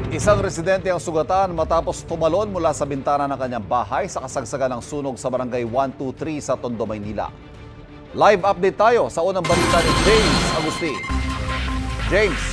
Isang residente ang sugatan matapos tumalon mula sa bintana ng kanyang bahay sa kasagsagan ng sunog sa barangay 123 sa Tondo, Maynila. Live update tayo sa unang balita ni James Agustin. James.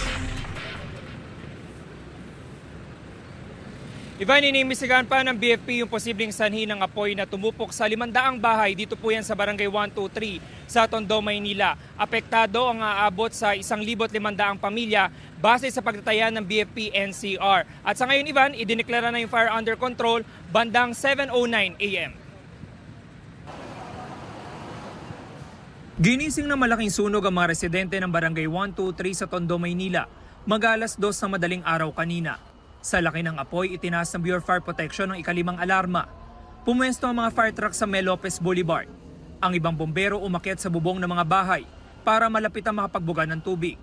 Ivan, inimbestigahan pa ng BFP yung posibleng sanhi ng apoy na tumupok sa 500 bahay. Dito po yan sa barangay 123 sa Tondo, Maynila. Apektado ang aabot sa 1,500 pamilya base sa pagtataya ng BFP NCR. At sa ngayon, Ivan, idineklara na yung fire under control bandang 7:09 a.m. Ginising na malaking sunog ang mga residente ng barangay 123 sa Tondo, Maynila. Mag-alas 2 ng madaling araw kanina. Sa laki ng apoy, itinaas ng Bureau of Fire Protection ng ikalimang alarma. Pumwesto ang mga fire truck sa Mel Lopez Boulevard. Ang ibang bombero umakyat sa bubong ng mga bahay para malapit ang makapagbuga ng tubig.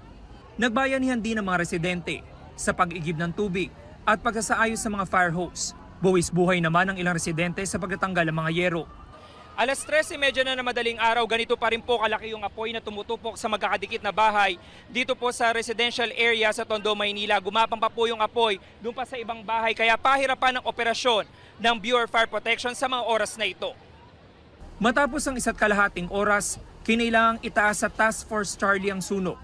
Nagbayanihan din ang mga residente sa pag-igib ng tubig at pagsasaayos sa mga fire hose. Buwis buhay naman ang ilang residente sa pagtatanggal ng mga yero. Alas 13:30 na madaling araw, ganito pa rin po kalaki yung apoy na tumutupok sa magkakadikit na bahay. Dito po sa residential area sa Tondo, Maynila, gumapang pa po yung apoy doon pa sa ibang bahay. Kaya pahirapan ang operasyon ng Bureau of Fire Protection sa mga oras na ito. Matapos ang 1.5 oras, kinailangang itaas sa Task Force Charlie ang sunog.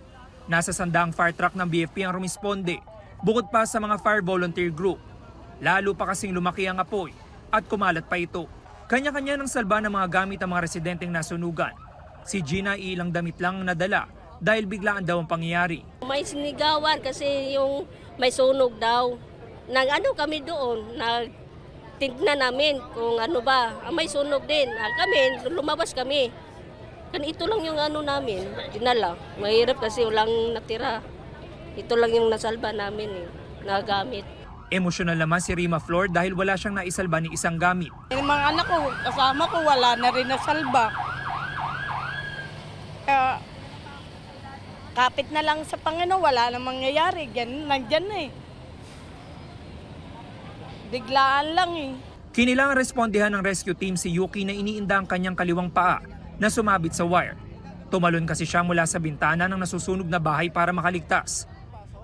Nasa sandaang fire truck ng BFP ang rumisponde, bukod pa sa mga fire volunteer group. Lalo pa kasing lumaki ang apoy at kumalat pa ito. Kanya-kanya ng salba ng mga gamit ang mga residenteng nasunugan. Si Gina ilang damit lang nadala dahil biglaan daw ang pangyayari. May sinigawan kasi yung may sunog daw. Nag-ano kami doon, tignan namin kung ano ba. May sunog din. Kami, lumabas kami. Ito lang yung ano namin, dinala. Mahirap kasi walang natira. Ito lang yung nasalba namin, nagamit. Emosyonal naman si Rima Flor dahil wala siyang naisalba ni isang gamit. Yung mga anak ko, kasama ko, wala na rin nasalba. Kaya, kapit na lang sa Panginoon, wala na mangyayari. Nandyan na eh. Biglaan lang eh. Kinilangan respondihan ng rescue team si Yuki na iniinda ang kanyang kaliwang paa na sumabit sa wire. Tumalon kasi siya mula sa bintana ng nasusunog na bahay para makaligtas.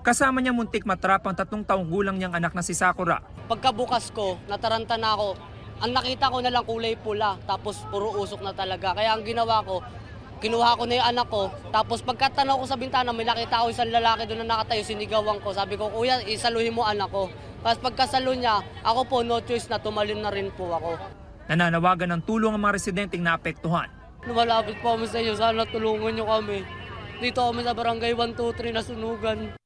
Kasama niya muntik matrap ang 3 taong gulang niyang anak na si Sakura. Pagkabukas ko, nataranta na ako. Ang nakita ko na lang kulay pula, tapos puro usok na talaga. Kaya ang ginawa ko, kinuha ko na yung anak ko. Tapos pagkatanaw ko sa bintana, may nakita ko isang lalaki doon na nakatayo, sinigawan ko. Sabi ko, kuya, isaluhin mo anak ko. Tapos pagkasalo niya, ako po, no choice na tumalon na rin po ako. Nananawagan ng tulong ang mga residenteng naapektuhan. Lumalapit po kami sa inyo, sana tulungan niyo kami. Dito kami sa barangay 123 na sunugan.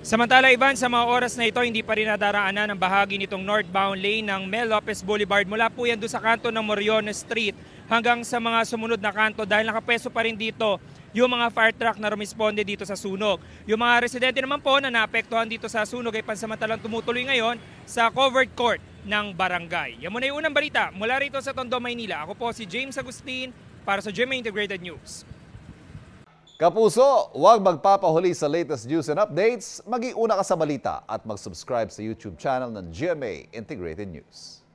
Samantala, Ivan, sa mga oras na ito, hindi pa rin nadaraanan ang bahagi nitong northbound lane ng Mel Lopez Boulevard. Mula po yan doon sa kanto ng Moriones Street hanggang sa mga sumunod na kanto dahil nakapeso pa rin dito yung mga fire truck na rumisponde dito sa sunog. Yung mga residente naman po na naapektuhan dito sa sunog ay pansamantalang tumutuloy ngayon sa covered court ng barangay. Yan muna yung unang balita mula rito sa Tondo, Maynila. Ako po si James Agustin para sa GMA Integrated News. Kapuso, huwag magpapahuli sa latest news and updates. Mag-iuna ka sa balita at mag-subscribe sa YouTube channel ng GMA Integrated News.